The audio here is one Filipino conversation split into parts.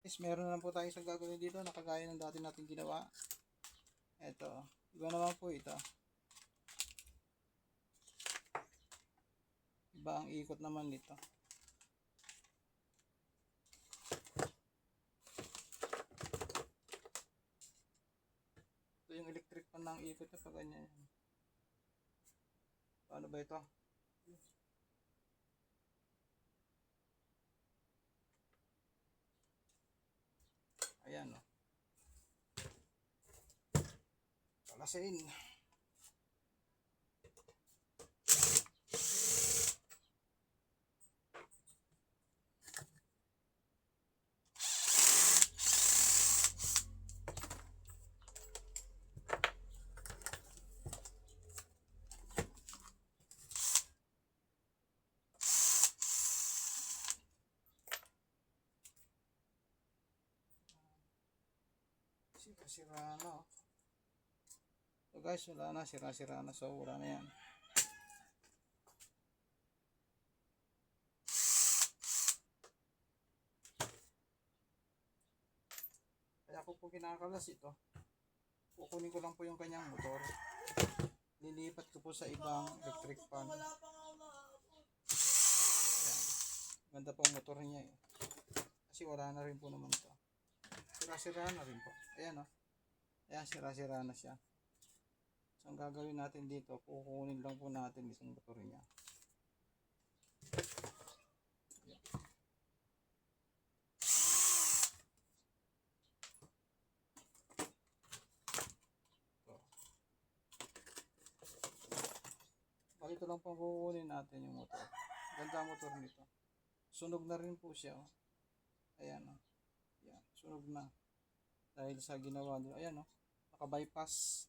Guys, meron na po tayo isang gagawin dito na kagaya ng dati natin ginawa. Ito, iba naman po ito. Iba ang ikot naman nito. Ito yung electric pan ng ikot na pag ganyan. Paano ba ito? Ayan o. Palasin. Sira-sira na. So guys, wala na. Sira-sira na. So wala na yan. Kaya ko po kinakalas ito. Kukunin ko lang po yung kanyang motor. Lilipat ko po sa ibang electric fan. Ayan. Ganda po ang motor niya eh. Kasi wala na rin po naman ito. Sira-sira na rin po. Ayan o. Ayan, sira-sira na siya. So ang gagawin natin dito, kukunin lang po natin isang motor niya. Ito lang pong kukunin natin yung motor. Ganda motor nito. Sunog na rin po siya. Oh. Ayan o. Oh. Ayan, sunog na. Dahil sa ginawa nyo. Ayan o. Oh. Naka-bypass.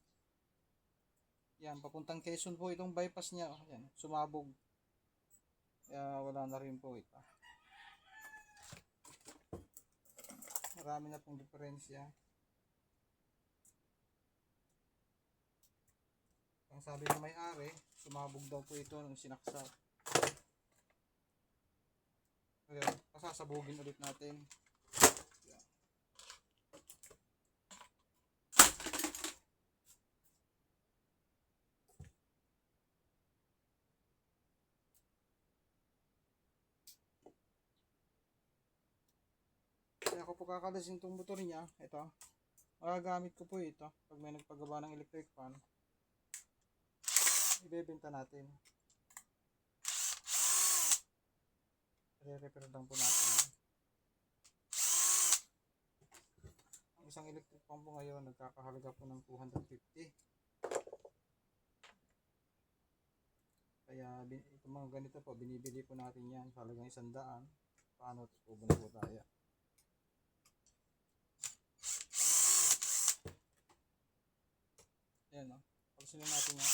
Ayan, papuntang Quezon po itong bypass niya. Oh. Ayan, sumabog. Kaya wala na rin po ito. Marami na pong diferensya. Ang sabi ng may-ari, sumabog daw po ito nung sinaksak. Ngayon, pasasabugin ulit natin. Yan. Kaya ako po kakalasin itong motor niya. Ito. Magagamit ko po ito pag may nagpagawa ng electric fan. Ibebenta natin. Re-repair lang po natin. Ang isang electric fan po ngayon nagkakahalaga po ng 250. Kaya ito mga ganito po, binibili po natin yan sa halagang 100. Paano po ba po tayo? Ayan o. Pagsunin natin yan.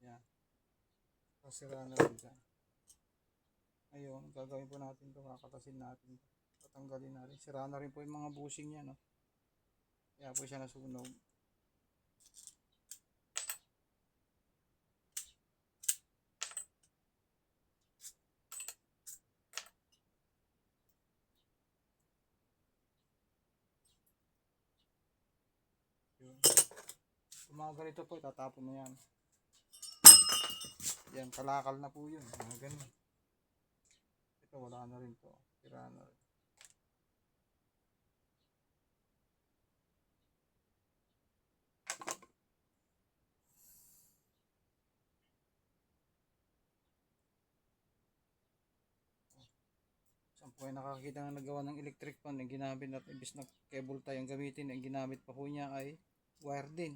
Yan. Kasira na rin dyan. Ngayon, gagawin po natin ito. Kakatasin natin. Tatanggalin natin. Sira na rin po yung mga bushing niya. No? Kaya po siya nasunog. Yun. Kung mga ganito po, itatapon mo yan. Yan, kalakal na po yun. Mga ganun. Ito, wala na rin to. Sira na rin. Saan po ay nakakita na nagawa ng electric fan ang ginamit at ibis na cable tie ang gamitin, ang ginamit pa po niya ay wire din.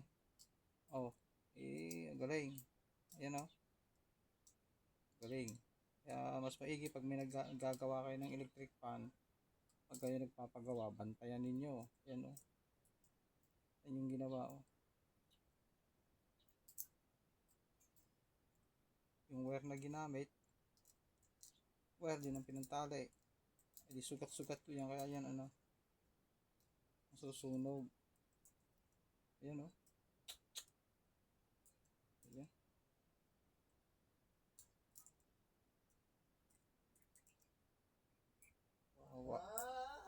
Oh, galing. Ayan oh. Galing. Kaya mas maigi pag may naggagawa kayo ng electric fan, pag kayo nagpapagawa, bantayan ninyo. Ayan oh. Yan yung ginawa oh. Yung wire na ginamit, wire din ang pinantali. E di sugat-sugat ko yan, kaya yan ano, masusunog. Ayan o. Ayan. Wawa.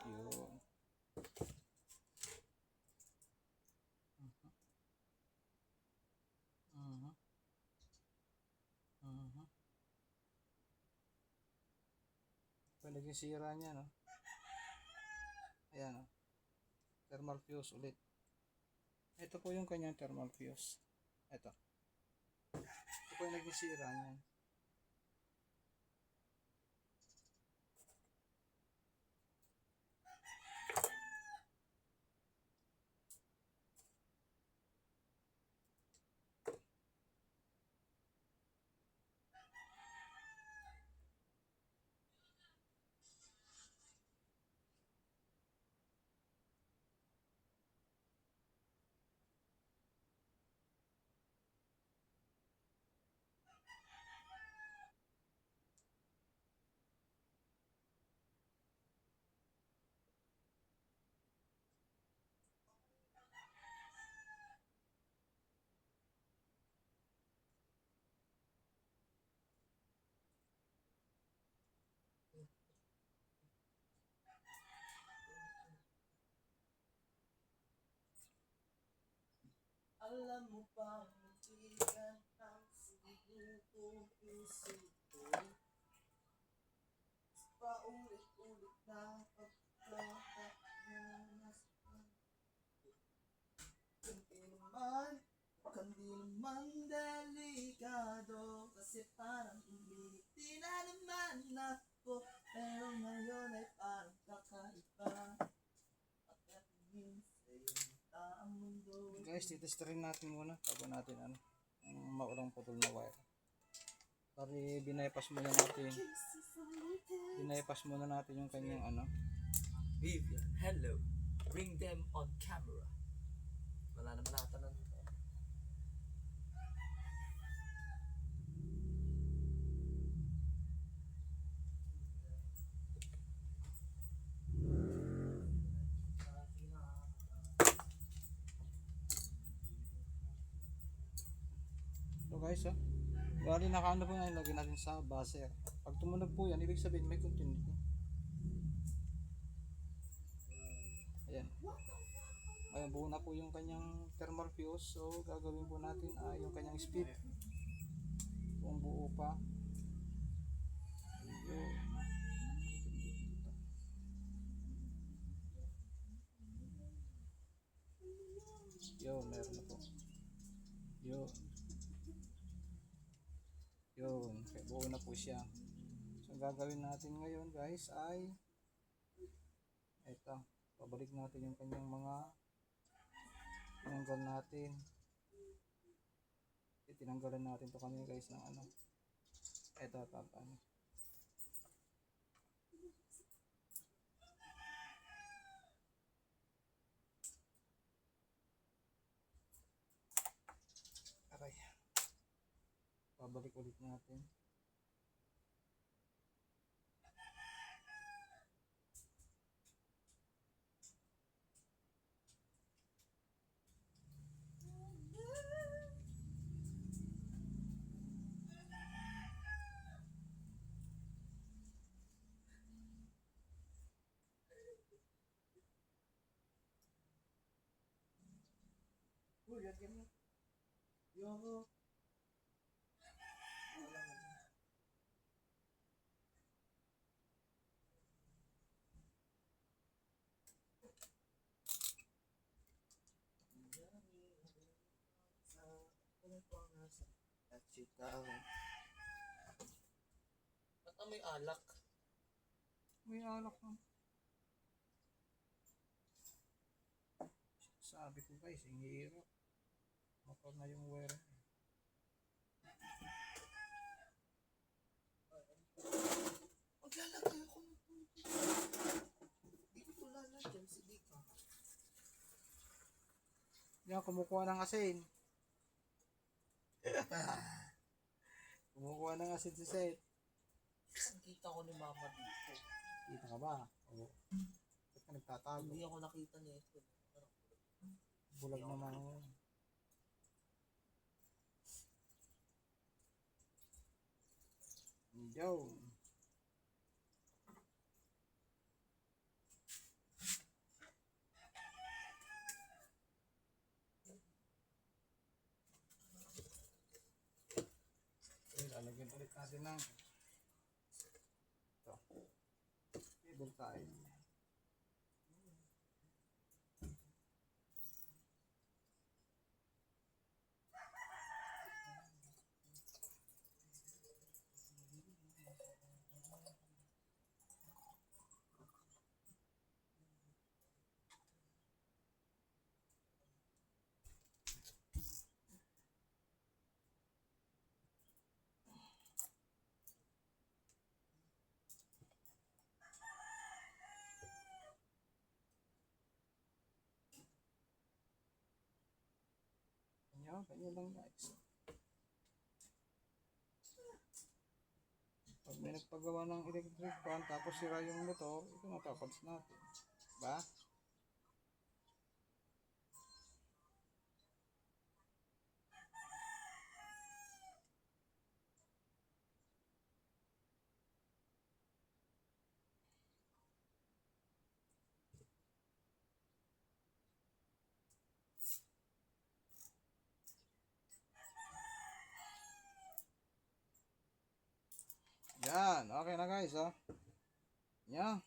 Yun. Mhm. Mhm. Ito naging sira niya, no? Ayan, o. Thermal fuse ulit. Ito po yung kanyang thermal fuse. Ito. Ito po yung naging sira niya. Alam mo ba, muntikan ang sinubong isip ko. Paulit-ulit na pagkakatanas. Kundi naman delikado. Kasi parang umiti na naman ako. Pero ngayon ay parang kakaiba. Pagkatingin sa'yo ang mundo. Guys, titesterin natin muna bago natin ano, ang maulang putol na wire. Pari binaypas muna natin. Binaypas muna natin yung kanyang ano. Vivian, hello. Bring them on camera. Wala naman ata na nito. So guys, oh. Bali nakaano po ngayon, lagyan natin sa buzzer. Pag tumunog po yan, ibig sabihin may continuity. Ayan. Ayan, buo na po yung kanyang thermal fuse. So gagawin po natin yung kanyang speed. Kung buo pa. Ayun. Yun, meron na po. Yun. Yun, kaya buo na po siya. So, ang gagawin natin ngayon guys ay eto, pabalik natin yung kanyang mga tinanggal natin. Tinanggalan natin to kanina guys ng ano. Eto, ano. Aray. Pabalik ulit natin. Uy, lagyan mo. Yo. Ba't amoy alak? May alak na. Sabi ko guys, ang hirap. Motor na yung wire. Maglalagay ako ng tubig. Hindi ko lalagyan, sige ka. Yan, kumukuha ng asin. Kumukuha ng asin si Seth. Ang kita ko ni mama dito. Kita ka ba? Oo. Ba't ka nagtatago? Hindi ako nakita nito. Bulag naman ako. Yo. Lalagyan ulit natin ng ito. Cable tayo. Kanya lang guys. Pag may nagpagawa ng electric fan tapos sira yung motor, ito matapads natin. Diba? Yan, okay na guys, oh. Yan.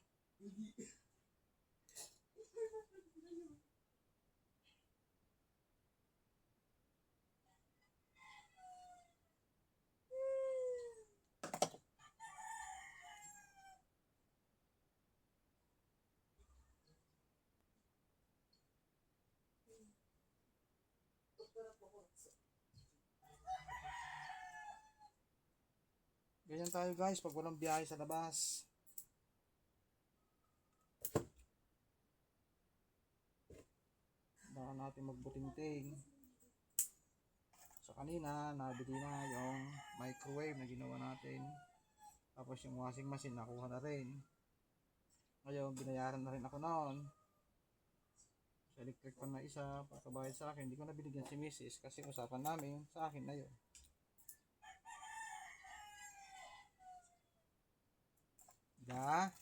Ganyan tayo guys pag walang biyahe sa labas. Baka natin magbutingting. So kanina nabili na yung microwave na ginawa natin. Tapos yung washing machine nakuha na rin. Ngayon binayaran na rin ako noon. Sa electric fan na isa, pagkabayad sa akin, hindi ko na binigyan si Mrs. kasi usapan namin sa akin na yun. Da?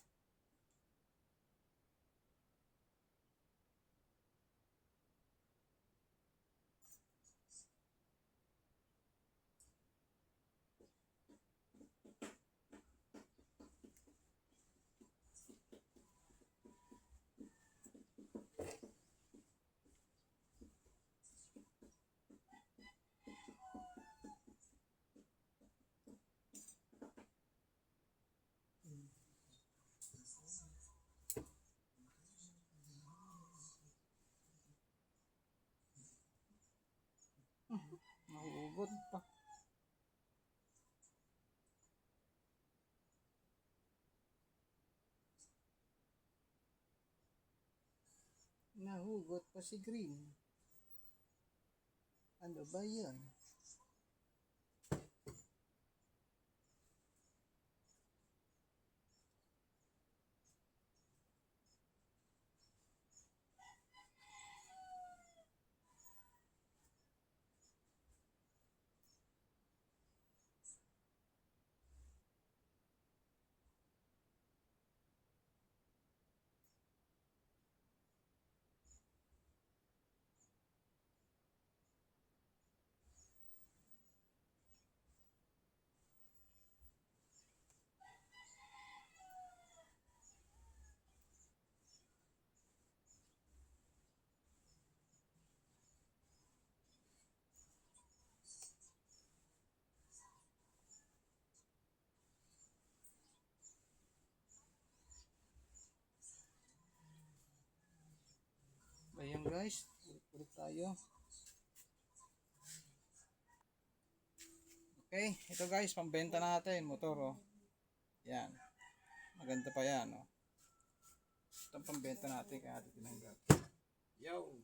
Nahugot pa. Nahugot pa si Green. Ano ba yun? Ayan guys, ulit tayo. Okay, ito guys, pambenta natin, motor oh. Yan. Maganda pa yan oh. Ito pambenta natin kaya natin tinanggap. Yo!